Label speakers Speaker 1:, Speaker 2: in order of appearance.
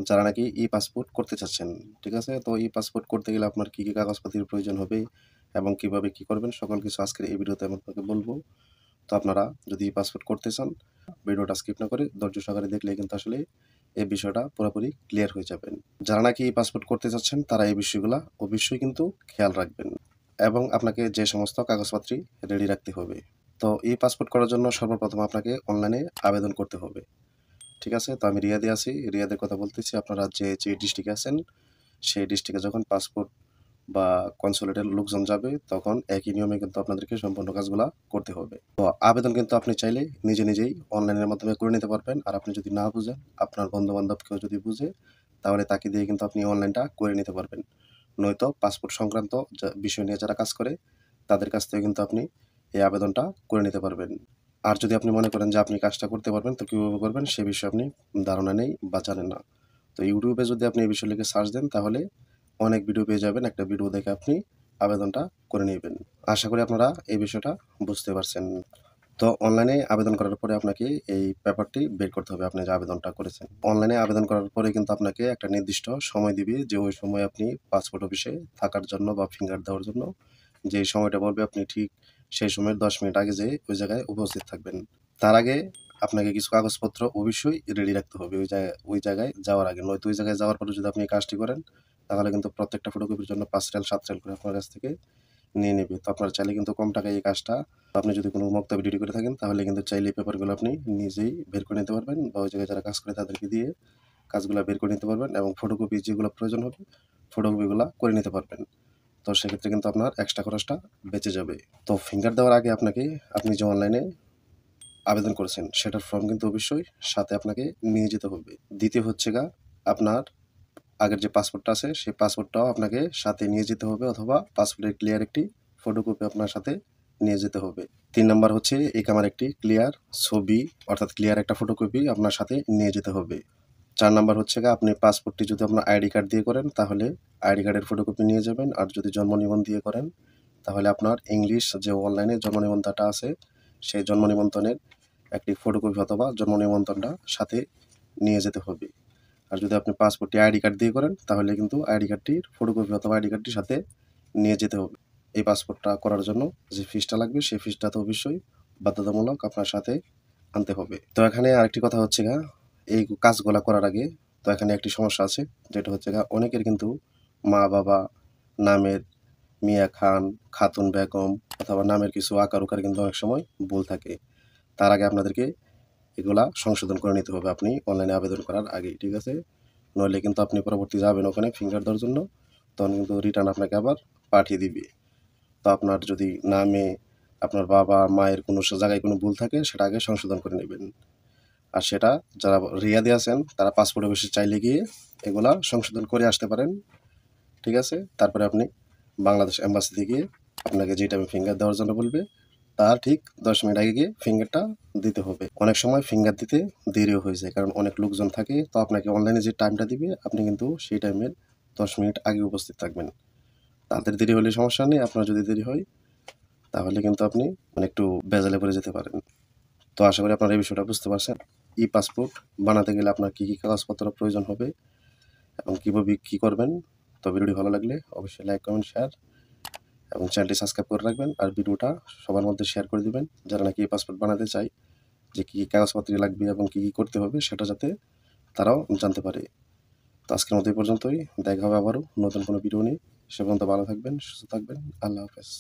Speaker 1: যারা নাকি ই-পাসপোর্ট করতে চাচ্ছেন। ঠিক আছে? তো ই-পাসপোর্ট করতে গেলে আপনার কি কাগজপাতির প্রয়োজন হবে এবং কিভাবে কি করবেন সকল কিছু আজকের এই ভিডিওতে আমি আপনাকে বলব। তো আপনারা যদি ই-পাসপোর্ট করতে চান, ভিডিওটা স্কিপ না করে ধৈর্য সহকারে দেখলেই কিন্তু আসলে এই বিষয়টা পুরোপুরি ক্লিয়ার হয়ে যাবেন। যারা নাকি ই-পাসপোর্ট করতে চাচ্ছেন তারা এই বিষয়গুলা অবশ্যই কিন্তু খেয়াল রাখবেন এবং আপনাকে যে সমস্ত কাগজপত্র রেডি রাখতে হবে। তো ই-পাসপোর্ট করার জন্য সর্বপ্রথম আপনাকে অনলাইনে আবেদন করতে হবে। ঠিক আছে? তো আমি রিয়াদে আছি। রিয়াদের কথা বলতেছি। আপনারা যে ডিস্ট্রিক্টে আছেন, সেই ডিস্ট্রিক্টে যখন পাসপোর্ট বা কনসুলেটের লোকজন যাবে, তখন একই নিয়মে কিন্তু আপনাদেরকে সম্পূর্ণ কাজগুলা করতে হবে। তো আবেদন কিন্তু আপনি চাইলে নিজেই অনলাইনের মাধ্যমে করে নিতে পারবেন। আর আপনি যদি না বুঝেন, আপনার বন্ধু-বান্ধব কেউ যদি বুঝে, তাহলে তাকে দিয়ে কিন্তু আপনি অনলাইনটা করে নিতে পারবেন। নয়তো পাসপোর্ট সংক্রান্ত বিষয় নিয়ে যারা কাজ করে, তাদের কাছ থেকে কিন্তু আপনি এই আবেদনটা করে নিতে পারবেন। আর যদি আপনি মনে করেন যে আপনি কাজটা করতে পারবেন, তো কিভাবে করবেন সে বিষয়ে আপনি ধারণা নেই বা জানেন না। তো ইউটিউবে যদি আপনি এই বিষয় লিখে সার্চ দেন, তাহলে অনেক ভিডিও পেয়ে যাবেন। একটা ভিডিও দেখে আপনি আবেদনটা করে নিবেন। আশা করি আপনারা এই বিষয়টা বুঝতে পারছেন। তো অনলাইনে আবেদন করার পরে আপনাকে এই পেপারটি বের করতে হবে আপনি যে আবেদনটা করেছেন। অনলাইনে আবেদন করার পরে কিন্তু আপনাকে একটা নির্দিষ্ট সময় দিবে যে ওই সময় আপনি পাসপোর্ট অফিসে থাকার জন্য বা ফিঙ্গার দেওয়ার জন্য যে সময়টা বলবে আপনি ঠিক সেই সময়ের ১০ মিনিট আগে যেয়ে ওই জায়গায় উপস্থিত থাকবেন। তার আগে আপনাকে কিছু কাগজপত্র অবশ্যই রেডি রাখতে হবে ওই জায়গায় যাওয়ার আগে। নয়তো ওই জায়গায় যাওয়ার পরে যদি আপনি এই কাজটি করেন, তাহলে কিন্তু প্রত্যেকটা ফটোকপির জন্য ৫ রিয়াল ৭ রিয়াল করে আপনার কাছ থেকে নিয়ে নেবে। তো আপনারা চাইলে কিন্তু কম টাকায় এই কাজটা আপনি যদি কোনো মক্তব রেডি করে থাকেন, তাহলে কিন্তু চাইলে এই পেপারগুলো আপনি নিজেই বের করে নিতে পারবেন বা ওই জায়গায় যারা কাজ করে তাদেরকে দিয়ে কাজগুলা বের করে নিতে পারবেন এবং ফটোকপি যেগুলো প্রয়োজন হবে, ফটোকপিগুলা করে নিতে পারবেন। তো সেক্ষেত্রে কিন্তু আপনার এক্সট্রা খরচটা বেঁচে যাবে। তো ফিঙ্গার দেওয়ার আগে আপনি যে অনলাইনে আবেদন করেছেন, সেটার ফর্ম কিন্তু অবশ্যই সাথে আপনাকে নিয়ে যেতে হবে। দ্বিতীয় হচ্ছে আপনার আগের যে পাসপোর্টটা আছে, সেই পাসপোর্টটাও আপনাকে সাথে নিয়ে যেতে হবে অথবা পাসপোর্টের ক্লিয়ার একটি ফটোকপি আপনার সাথে নিয়ে যেতে হবে। ৩ নাম্বার হচ্ছে ইকামার একটি ক্লিয়ার ছবি অর্থাৎ ক্লিয়ার একটা ফটোকপি আপনার সাথে নিয়ে যেতে হবে। ৪ নাম্বার হচ্ছে আপনি পাসপোর্টটি যদি আপনার আইডি কার্ড দিয়ে করেন, তাহলে আইডি কার্ডের ফটোকপি নিয়ে যাবেন। আর যদি জন্ম নিবন্ধন দিয়ে করেন, তাহলে আপনার ইংলিশ যে অনলাইনে জন্ম নিবন্ধনটা আছে, সেই জন্ম নিবন্ধনের একটি ফটোকপি অথবা জন্ম নিবন্ধনটা সাথে নিয়ে যেতে হবে। আর যদি আপনি পাসপোর্টটি আইডি কার্ড দিয়ে করেন, তাহলে কিন্তু আইডি কার্ডটির ফটোকপি অথবা আইডি কার্ডটির সাথে নিয়ে যেতে হবে। এই পাসপোর্টটা করার জন্য যে ফিসটা লাগবে, সেই ফিসটা তো অবশ্যই বাধ্যতামূলক আপনার সাথে আনতে হবে। তো এখানে আরেকটি কথা হচ্ছে এই কাজগুলা করার আগে তো এখানে একটি সমস্যা আছে, যেটা হচ্ছে অনেকের কিন্তু মা-বাবা নামের মিয়া খান, খাতুন বেগম অথবা নামের কিছু আকার-উকার কিন্তু অনেক সময় ভুল থাকে। তার আগে আপনাদেরকে এগুলা সংশোধন করে নিতে হবে আপনি অনলাইনে আবেদন করার আগেই, ঠিক আছে? নইলে কিন্তু আপনি পরবর্তী যাবেন ওখানে ফিঙ্গার দেওয়ার জন্য, তখন কিন্তু রিটার্ন আপনাকে আবার পাঠিয়ে দিবে। তো আপনার যদি নামে আপনার বাবা-মায়ের কোনো জায়গায় কোনো ভুল থাকে, সেটা আগে সংশোধন করে নেবেন। আর সেটা যারা রিয়াদে আছেন, তারা পাসপোর্ট অফিসে চাইলে গিয়ে এগুলা সংশোধন করে আসতে পারেন, ঠিক আছে? তারপরে আপনি বাংলাদেশ এম্বাসিতে গিয়ে আপনাকে যে টাইমে ফিঙ্গার দেওয়ার জন্য বলবে, তার ঠিক ১০ মিনিট আগে গিয়ে ফিঙ্গারটা দিতে হবে। অনেক সময় ফিঙ্গার দিতে দেরিও হয়ে যায়, কারণ অনেক লোকজন থাকে। তো আপনাকে অনলাইনে যে টাইমটা দিবে, আপনি কিন্তু সেই টাইমের ১০ মিনিট আগে উপস্থিত থাকবেন। তাদের দেরি হলে সমস্যা নেই, আপনার যদি দেরি হয়, তাহলে কিন্তু আপনি একটু ভেজালে পড়ে যেতে পারেন। তো আশা করি আপনারা এই বিষয়টা বুঝতে পারছেন। ই-পাসপোর্ট বানাতে গেলে আপনার কী কাগজপত্র প্রয়োজন হবে এবং কীভাবে কী করবেন। তো ভিডিওটি ভালো লাগলে অবশ্যই লাইক, কমেন্ট, শেয়ার এবং চ্যানেলটি সাবস্ক্রাইব করে রাখবেন। আর ভিডিওটা সবার মধ্যে শেয়ার করে দিবেন, যারা নাকি ই-পাসপোর্ট বানাতে চায়, যে কী কাগজপত্র লাগবে এবং কী করতে হবে সেটা যাতে তারাও জানতে পারে। তো আজকের মতো এই পর্যন্তই। দেখা হবে আবারও নতুন কোনো ভিডিও নিয়ে। সে পর্যন্ত ভালো থাকবেন, সুস্থ থাকবেন। আল্লাহ হাফেজ।